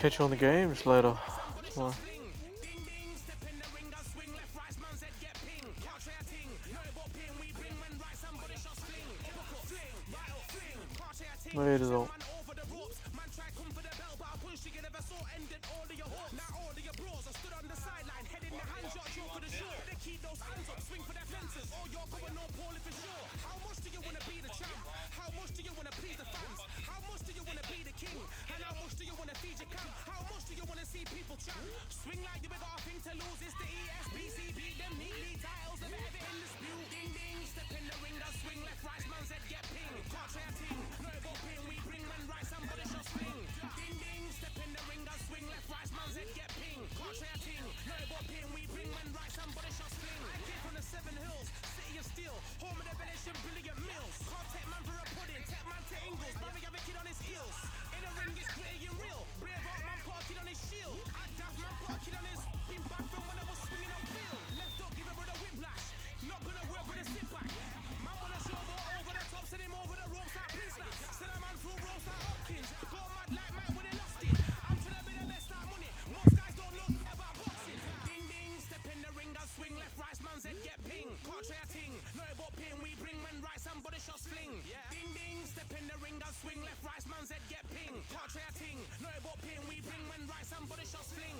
catch you on the games later. Tomorrow. Wait is all. Swing like you got a thing to lose. It's the ESBC. Beat them neatly. Titles of ever in dispute. Ding ding. Step in the ring. I swing left, right. Man's head get ping. Can't try a ting. No about ping. We bring man right. Somebody shall swing. Ding ding. Step in the ring. I swing left, right. Man's head get ping. Can't try a ting. No about ping. We bring man right. Somebody shall swing. Came from the Seven Hills, City of Steel, home of the village and brilliant mills. Can't take man for a pudding. Take man to Ingles. Brother have a kid on his heels. In the ring it's gritty and real. Brave out man parking on his shield. I daft man parking on his. Been back from when I was swinging on field. Left up, give a brother whiplash. Not gonna work with a sit back. Man wanna show over the top, send him over the ropes like Prince. Send a man through ropes like Hopkins. Go mad like man when they lost it. I'm trying to be the best like money. Most guys don't look about boxing. Ding ding, step in the ring, I swing left, right, man's head get ping. Can't try a ting. No about ping, we bring man right, somebody shots fling. Ding ding, step in the ring, I swing left, right, man's head get ping. Can't try a ting. No about ping, we bring man right, somebody shots fling.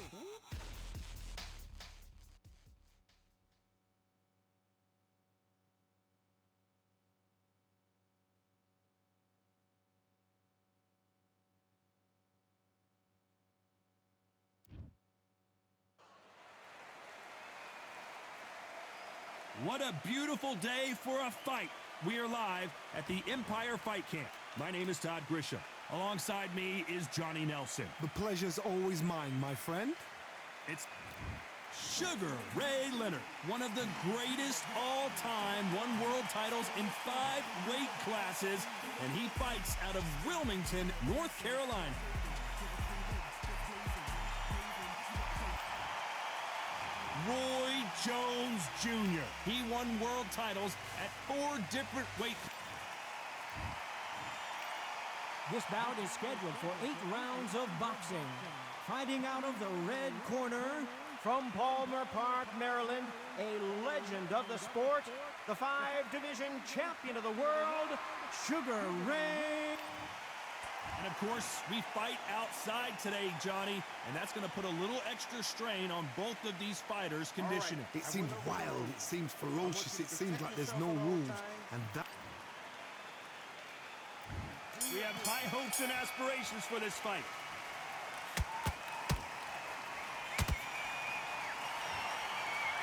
What a beautiful day for a fight. We are live at the Empire Fight Camp. My name is Todd Grisham. Alongside me is Johnny Nelson. The pleasure's always mine, my friend. It's Sugar Ray Leonard, one of the greatest all-time, won world titles in 5 weight classes, and he fights out of Wilmington, North Carolina. Roy Jones Jr. He won world titles at 4 different weight. This bout is scheduled for 8 rounds of boxing. Fighting out of the red corner, from Palmer Park, Maryland, a legend of the sport, the 5-division champion of the world, Sugar Ray. And of course, we fight outside today, Johnny, and that's going to put a little extra strain on both of these fighters' conditioning. It seems wild, it seems ferocious, it seems like there's no rules, and that... We have high hopes and aspirations for this fight.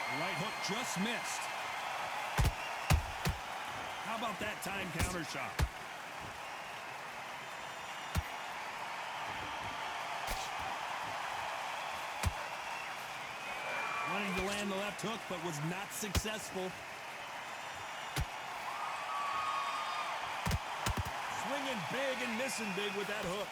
The right hook just missed. How about that time counter shot? Wanting to land the left hook, but was not successful. Swinging big and missing big with that hook.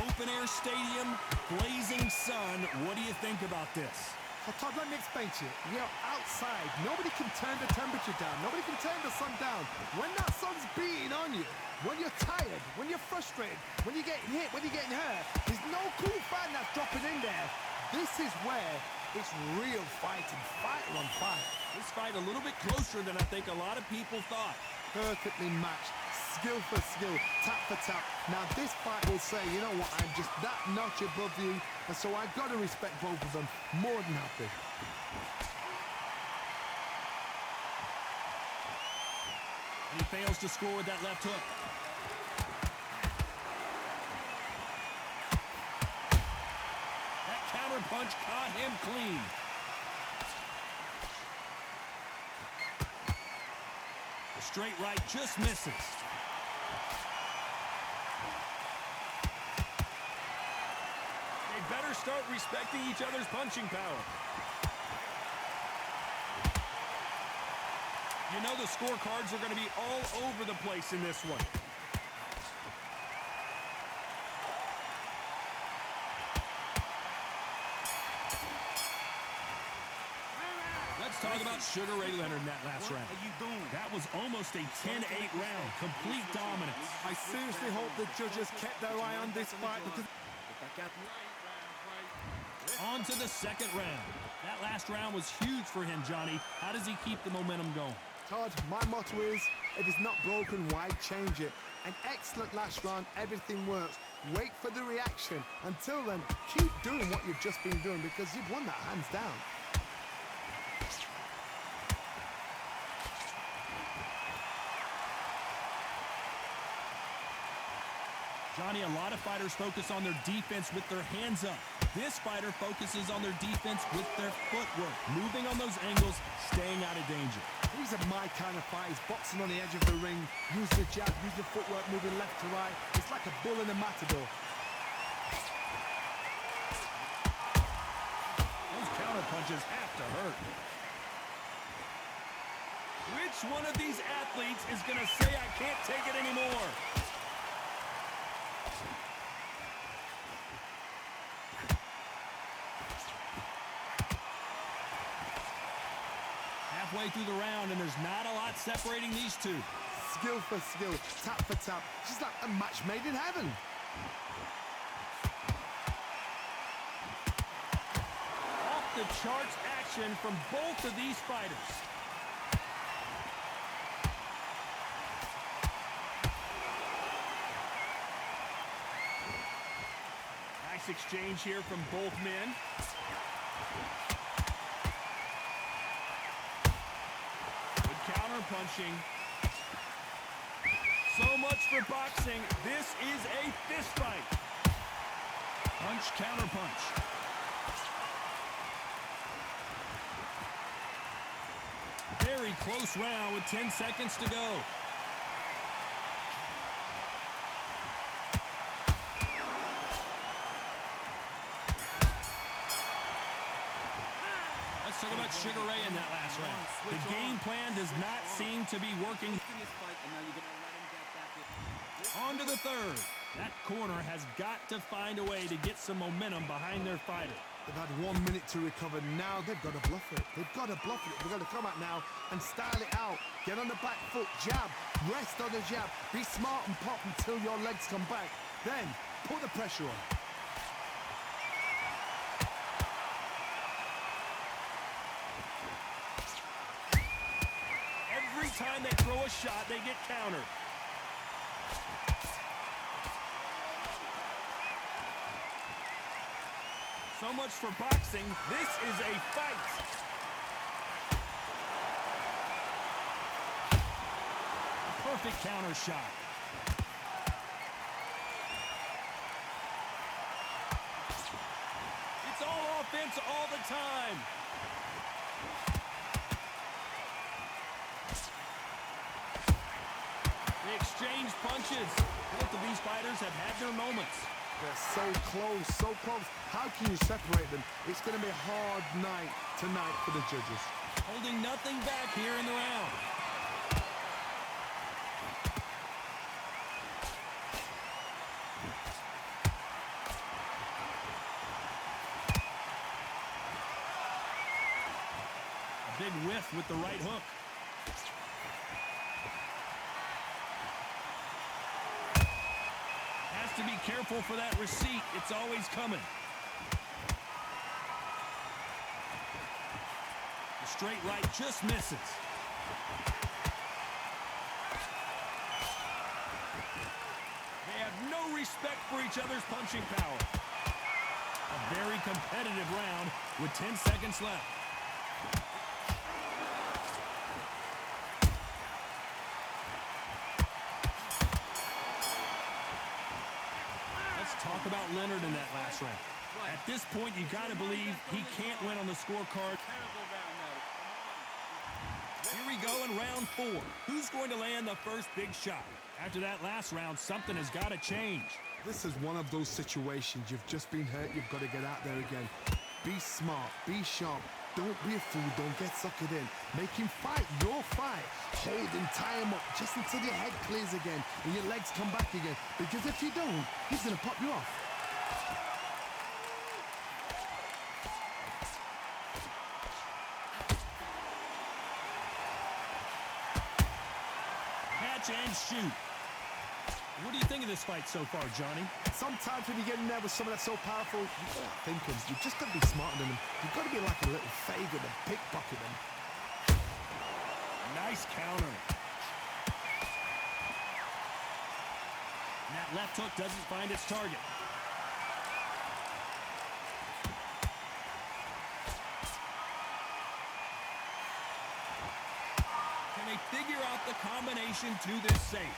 Open air stadium, blazing sun. What do you think about this? Well, Todd, let me explain to you. You're outside. Nobody can turn the temperature down. Nobody can turn the sun down. When that sun's beating on you, when you're tired, when you're frustrated, when you're getting hit, when you're getting hurt, there's no cool fan that's dropping in there. This is where it's real fighting, fighter on fire. This fight a little bit closer than I think a lot of people thought. Perfectly matched, skill for skill, tap for tap. Now this fight will say, you know what, I'm just that notch above you, and so I've got to respect both of them. More than happy. And he fails to score with that left hook. That counter punch caught him clean. The straight right just misses. They better start respecting each other's punching power. You know the scorecards are going to be all over the place in this one. Let's Let's talk about Sugar Ray Leonard in that last round. That was almost a 10-8 round. Complete dominance. I seriously hope the judges kept their eye on this fight because On to the second round. That last round was huge for him, Johnny. How does he keep the momentum going? Todd, my motto is, if it's not broken, why change it? An excellent last round, everything works. Wait for the reaction. Until then, keep doing what you've just been doing because you've won that hands down. Johnny, a lot of fighters focus on their defense with their hands up. This fighter focuses on their defense with their footwork, moving on those angles, staying out of danger. These are my kind of fighters, boxing on the edge of the ring, use the jab, use the footwork, moving left to right. It's like a bull in a matador. Those counter punches have to hurt. Which one of these athletes is going to say, I can't take it anymore? Halfway through the round, and there's not a lot separating these two. Skill for skill, tap for tap. She's like a match made in heaven. Off the charts action from both of these fighters. Nice exchange here from both men. Counter punching. So much for boxing. This is a fist fight. Punch, counter punch. Very close round with 10 seconds to go. Let's talk about Sugar Ray in that last round. The game plan does not seem to be working. On to the third. That corner has got to find a way to get some momentum behind their fighter. They've had 1 minute to recover. Now they've got to bluff it. They've got to bluff it. They've got to come out now and style it out. Get on the back foot, jab, rest on the jab. Be smart and pop until your legs come back. Then put the pressure on. Every time they throw a shot, they get countered. So much for boxing. This is a fight. A perfect counter shot. It's all offense all the time. They exchange punches. Both of these fighters have had their moments. They're so close, so close. How can you separate them? It's going to be a hard night tonight for the judges. Holding nothing back here in the round. A big whiff with the right hook. To be careful for that receipt. It's always coming. The straight right just misses. They have no respect for each other's punching power. A very competitive round with 10 seconds left. Talk about Leonard in that last round. At this point, you got to believe he can't win on the scorecard. Here we go in round 4. Who's going to land the first big shot? After that last round, something has got to change. This is one of those situations. You've just been hurt. You've got to get out there again. Be smart. Be sharp. Don't be a fool. Don't get suckered in. Make him fight your fight. Hold him, tie him up just until your head clears again and your legs come back again. Because if you don't, he's going to pop you off. punch and shoot. What do you think of this fight so far, Johnny? Sometimes when you get in there with someone that's so powerful, you've got to think of, you've just got to be smarter than them. You've got to be like a little Fagin and pickpocket them. Nice counter. And that left hook doesn't find its target. Can they figure out the combination to this safe?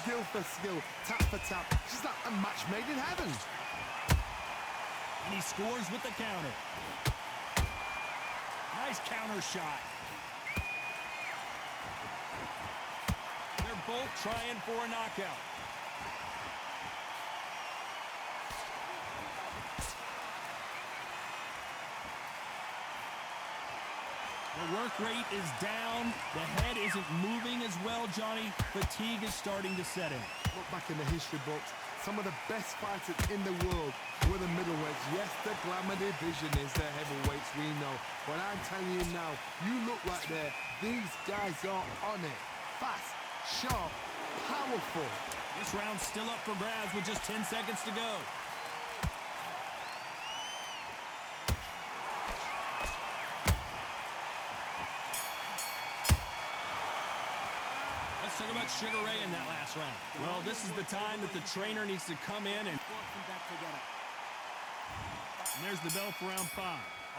Skill for skill, tap for tap. She's like a match made in heaven. And he scores with the counter. Nice counter shot. They're both trying for a knockout. The work rate is down. The head isn't moving as well, Johnny. Fatigue is starting to set in. Look back in the history books. Some of the best fighters in the world were the middleweights. Yes, the glamour division is the heavyweights, we know. But I'm telling you now, you look right there. These guys are on it. Fast, sharp, powerful. This round's still up for grabs with just 10 seconds to go. Let's talk about Sugar Ray in that last round. Well, this is the time that the trainer needs to come in and there's the bell for round 5.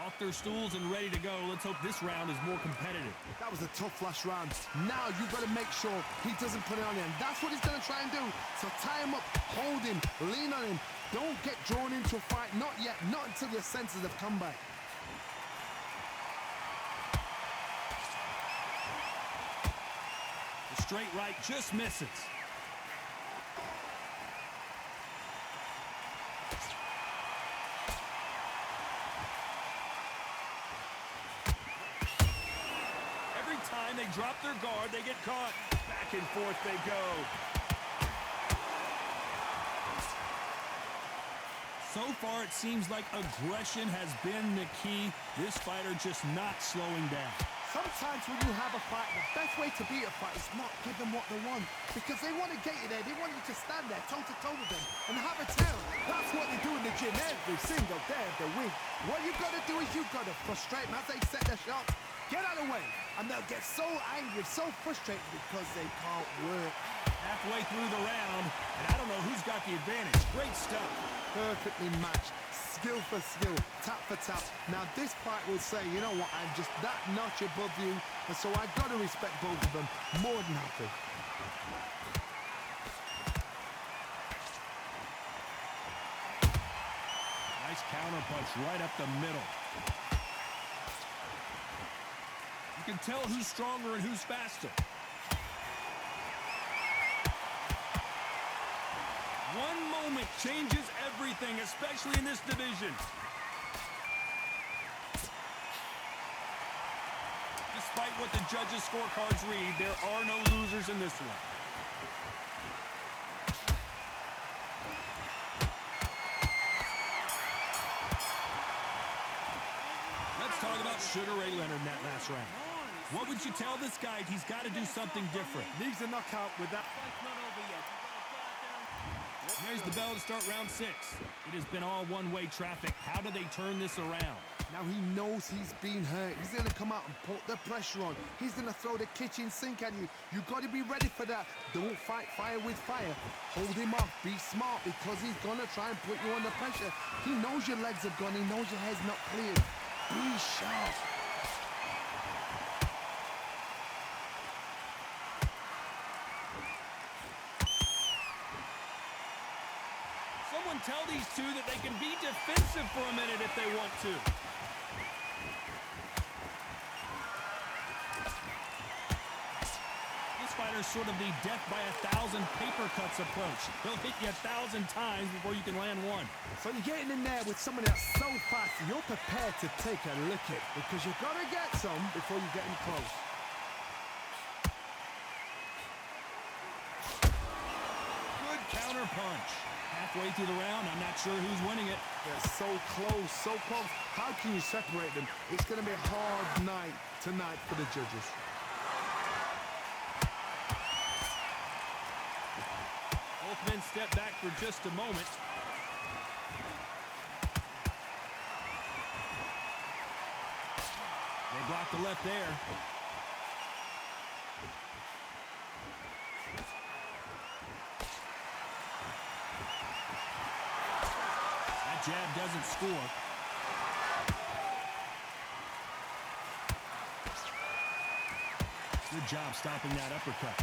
Off their stools and ready to go. Let's hope this round is more competitive. That was a tough last round. Now you've got to make sure he doesn't put it on him. That's what he's going to try and do. So tie him up, hold him, lean on him. Don't get drawn into a fight. Not yet. Not until your senses have come back. The straight right just misses. Every time they drop their guard, they get caught. Back and forth they go. So far, it seems like aggression has been the key. This fighter just not slowing down. Sometimes when you have a fight, the best way to beat a fight is not give them what they want. Because they want to get you there. They want you to stand there toe-to-toe with them and have a tell. That's what they do in the gym every single day of the week. What you've got to do is you've got to frustrate them as they set their shots. Get out of the way. And they'll get so angry, so frustrated because they can't work. Halfway through the round, and I don't know who's got the advantage. Great stuff. Perfectly matched. Skill for skill, tap for tap. Now this fight will say, you know what, I'm just that notch above you, and so I've got to respect both of them more than happy. Nice counter punch right up the middle. You can tell who's stronger and who's faster. One moment changes everything, especially in this division. Despite what the judges' scorecards read, there are no losers in this one. Let's talk about Sugar Ray Leonard in that last round. What would you tell this guy? He's got to do something different. Needs a knockout with that. There's the bell to start round 6. It has been all one-way traffic. How do they turn this around? Now he knows he's been hurt. He's going to come out and put the pressure on. He's going to throw the kitchen sink at you. You've got to be ready for that. Don't fight fire with fire. Hold him off. Be smart because he's going to try and put you under pressure. He knows your legs are gone. He knows your head's not cleared. Be sharp. Someone tell these two that they can be defensive for a minute if they want to. This fighter's sort of the death by 1,000 paper cuts approach. They'll hit you 1,000 times before you can land one. So you're getting in there with someone that's so fast, you're prepared to take a licking because you've got to get some before you get in close. Good counter punch. Halfway through the round, I'm not sure who's winning it. They're so close, so close. How can you separate them? It's going to be a hard night tonight for the judges. men step back for just a moment. They block the left there. That jab doesn't score. Good job stopping that uppercut.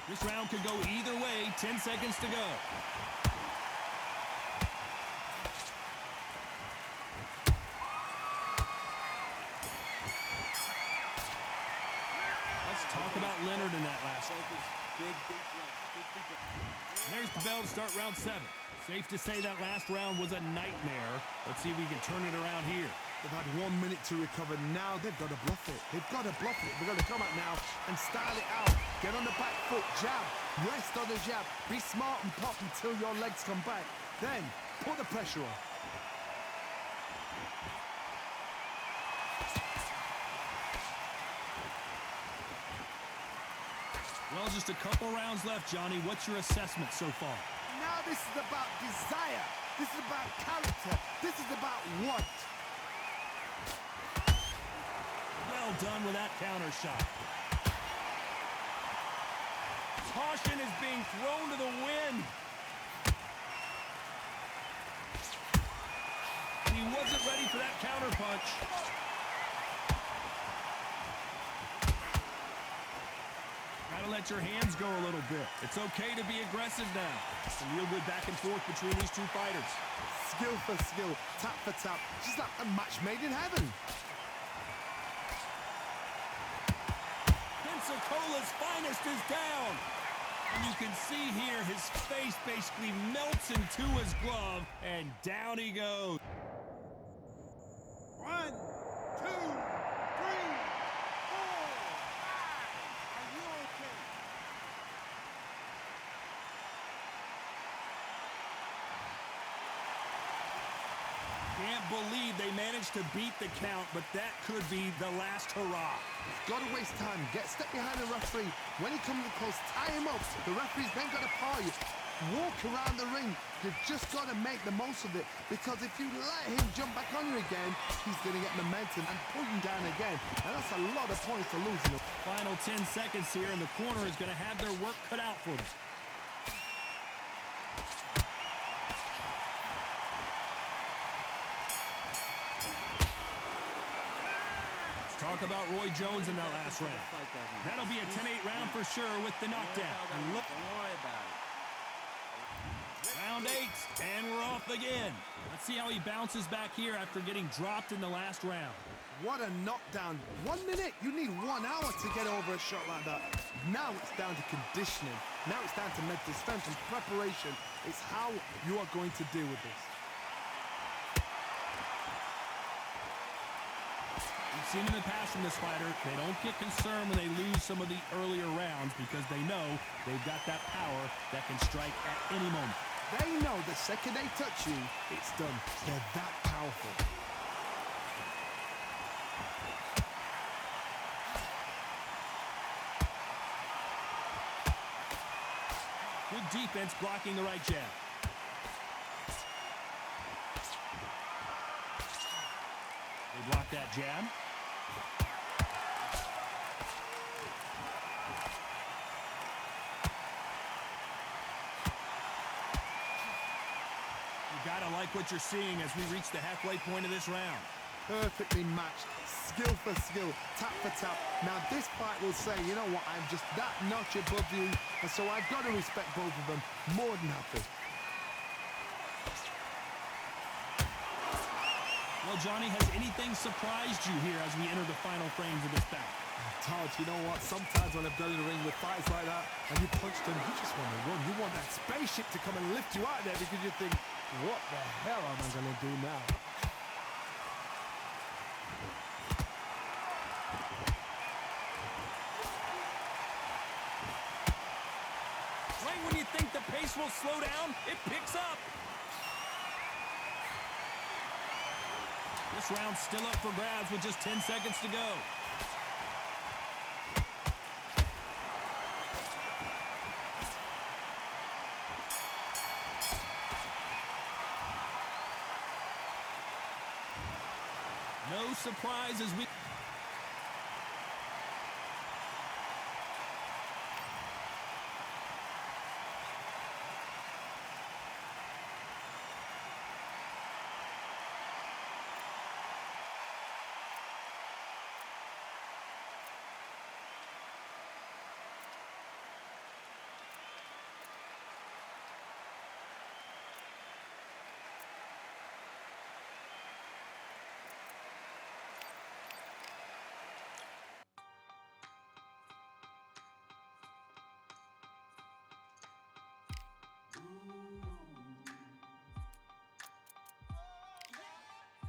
This round could go either way. 10 seconds to go. Let's talk about Leonard in that last one. There's the bell to start round 7. Safe to say that last round was a nightmare. Let's see if we can turn it around here. They've had 1 minute to recover. Now they've got to bluff it. They've got to bluff it. They've got to come out now and style it out. Get on the back foot, jab, rest on the jab. Be smart and pop until your legs come back. Then put the pressure on. Well, just a couple rounds left, Johnny. What's your assessment so far? Now this is about desire. This is about character. This is about want. Well done with that counter shot. Caution is being thrown to the wind. He wasn't ready for that counter punch. Gotta let your hands go a little bit. It's okay to be aggressive now. It's a real good back and forth between these two fighters. Skill for skill, tap for tap. Just like a match made in heaven. Pensacola's finest is down. And you can see here his face basically melts into his glove, and down he goes. 1, 2, 3, 4, 5. Are you okay? Can't believe they managed to beat the count, but that could be the last hurrah. Got to waste time. Get step behind the referee. When he comes close, tie him up. The referee's then got to paw you. Walk around the ring. You've just got to make the most of it, because if you let him jump back on you again, he's going to get momentum and pull you down again. And that's a lot of points to lose. Final 10 seconds here, and the corner is going to have their work cut out for them. Talk about Roy Jones in that last round. That'll be a 10-8 round for sure with the knockdown. And look, Don't worry about it. round 8, and we're off again. Let's see how he bounces back here after getting dropped in the last round. What a knockdown. 1 minute. You need 1 hour to get over a shot like that. Now it's down to conditioning. Now it's down to mental strength and preparation. It's how you are going to deal with this. We've seen in the past from this fighter, they don't get concerned when they lose some of the earlier rounds because they know they've got that power that can strike at any moment. They know the second they touch you, it's done. They're that powerful. Good defense blocking the right jab. They block that jab. You gotta like what you're seeing as we reach the halfway point of this round. Perfectly matched. Skill for skill, tap for tap. Now this fight will say, you know what, I'm just that notch above you, and so I've got to respect both of them. More than happy. Well, Johnny, has anything surprised you here as we enter the final frames of this bout? Todd, you know what? Sometimes when I've done in the ring with fights like that, and you punch them, you just want to run. You want that spaceship to come and lift you out there because you think, what the hell am I going to do now? Right when you think the pace will slow down, it picks up. This round's still up for grabs with just 10 seconds to go. No surprises.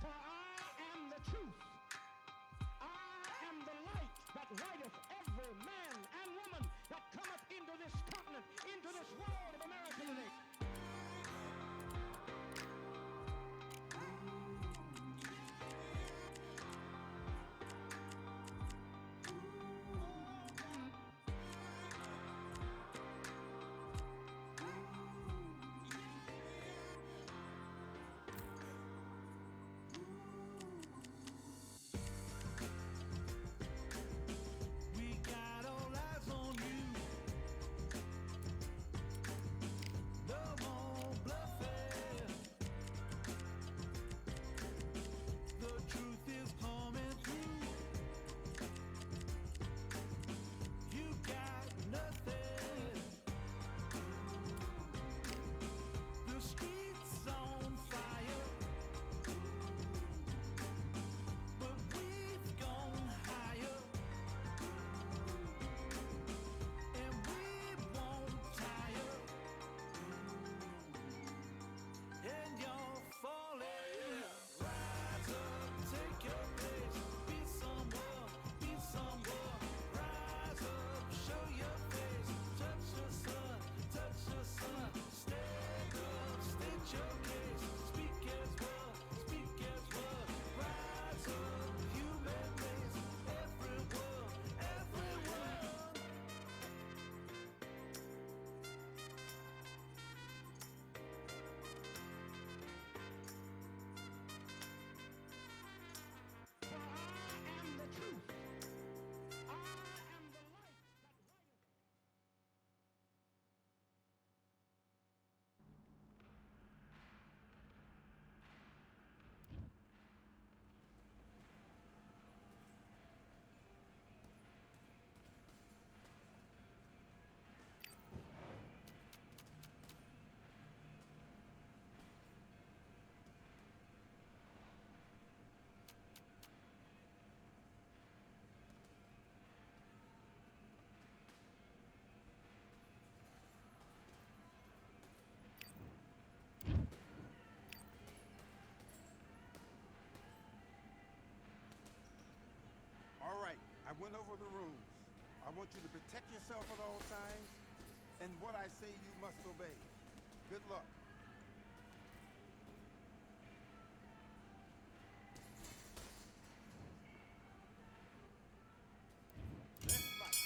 For I am the truth. I am the light that lighteth every man and woman that cometh into this continent, into this world of America today. We got all eyes on you. No more bluffing. The truth is coming through. You got nothing. The streets on fire, but we've gone higher. And we won't tire. And you're falling. Rise up, take your place. Be someone, be someone. Rise up, show your face. Touch the sun, touch the sun. Stand up, state your case. Speak as one, speak as one. Rise up, human race. Everyone, everyone. For I am the truth. I am the light that lighteth. All right, I went over the rules. I want you to protect yourself at all times, and what I say you must obey. Good luck. Let's fight.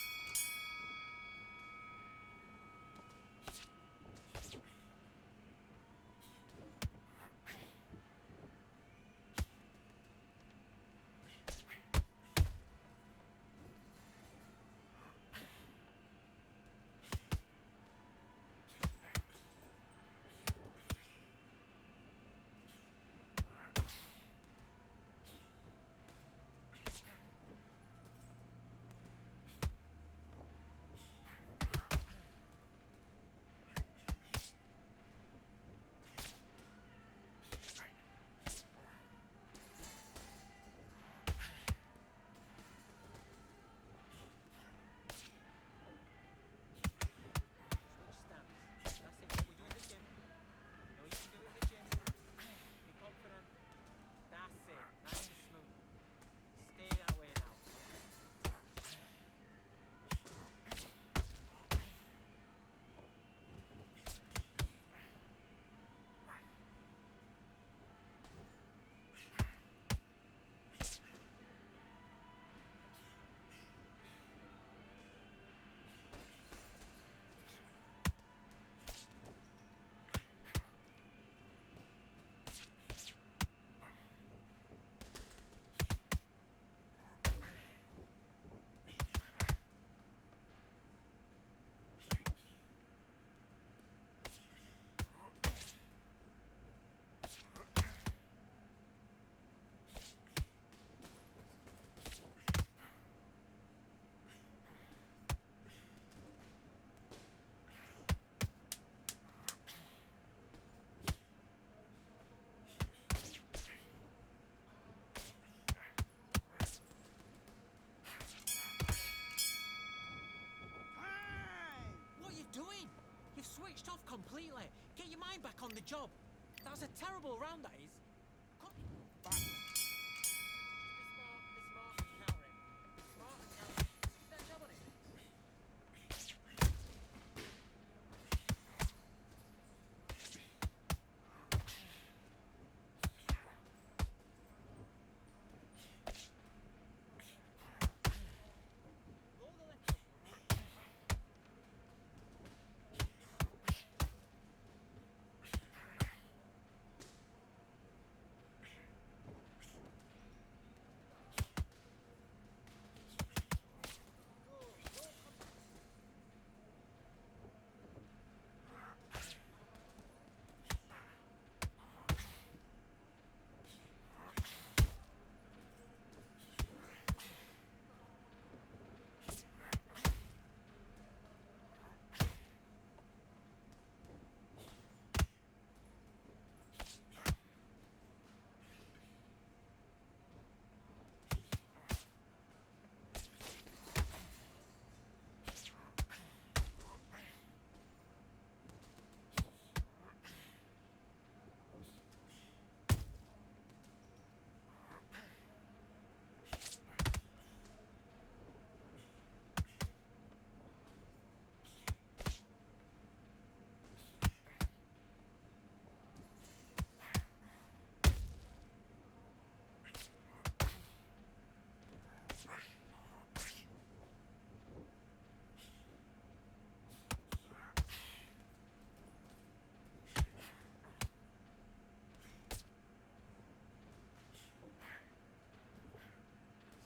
completely. Get your mind back on the job. That was a terrible round, that is. Come. Just be smart, and counter him. Be smart and counter him. Just do that job on it. Roll the left foot.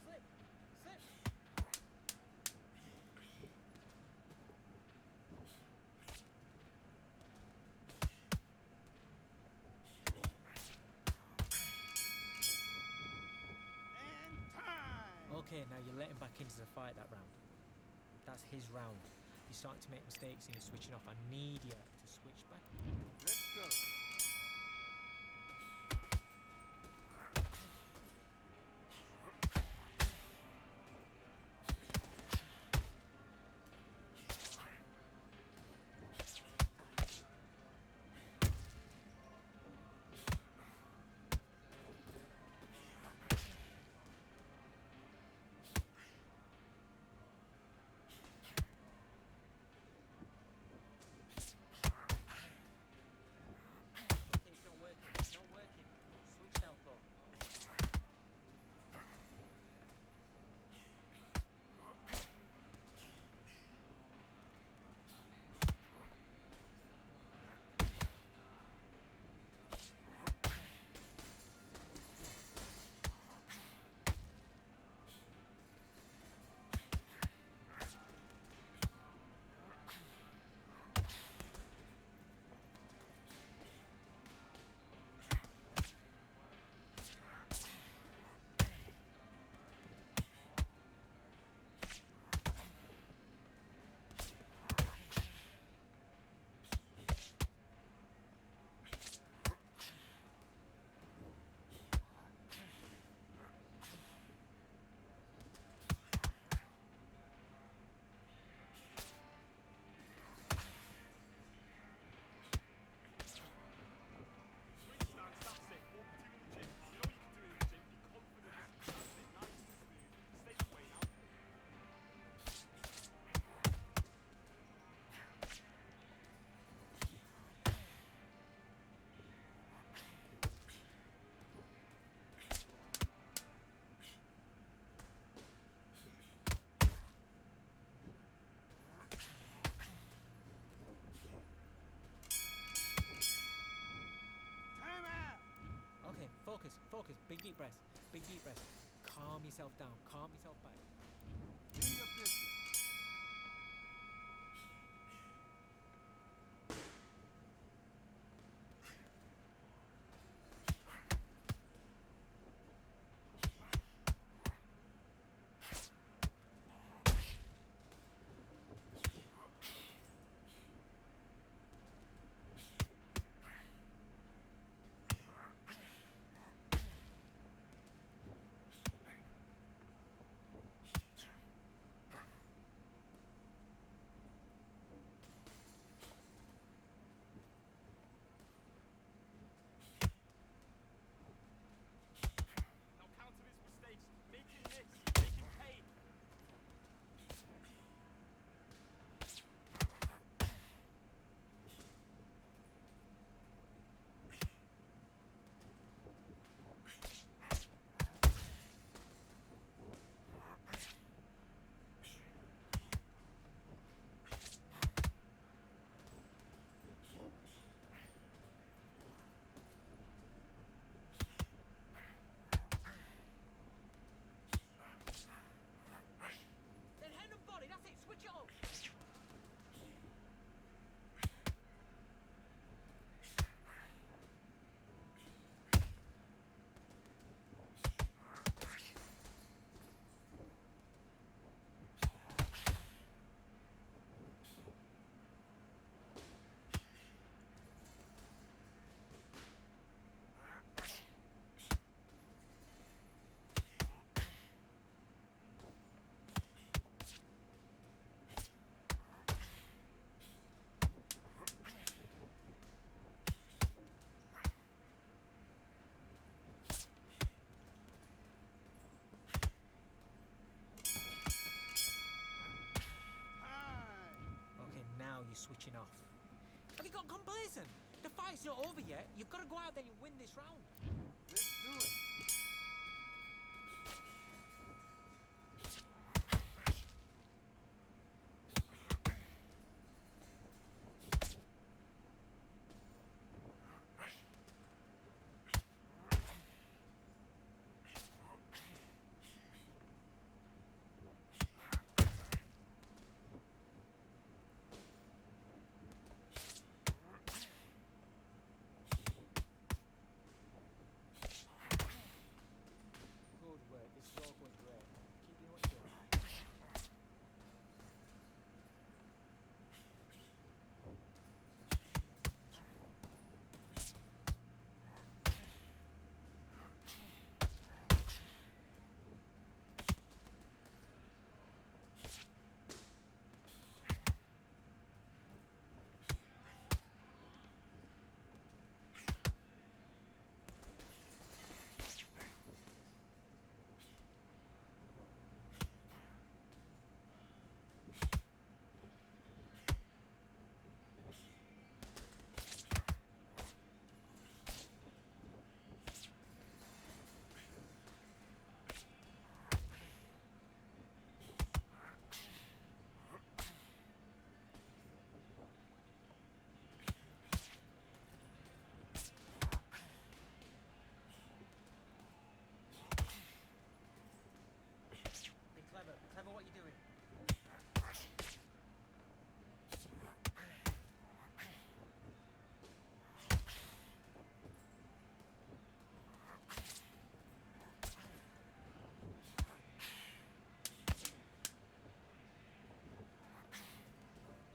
Slip. Slip. And time. Okay, now you're letting back into the fight that round. That's his round. You're starting to make mistakes and you're switching off. I need you to switch back. Let's go. Okay, it's not working. It's not working. Switch southpaw. Time out. Okay, focus, focus. Big deep breath. Big deep breath. Calm yourself down. Calm yourself back. Do your business. switching off. Have you got complacent? The fight's not over yet. You've got to go out there and win this round. Let's do it. Good work. This is all going great. Keep doing what you're doing. Be clever. Be clever what you're doing.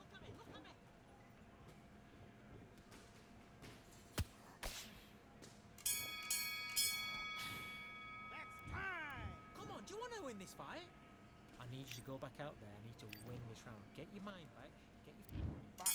Look at me. Look at me. Next time. Come on, do you want to win this fight? I need you to go back out there. I need to win this round. Get your mind back. Get your...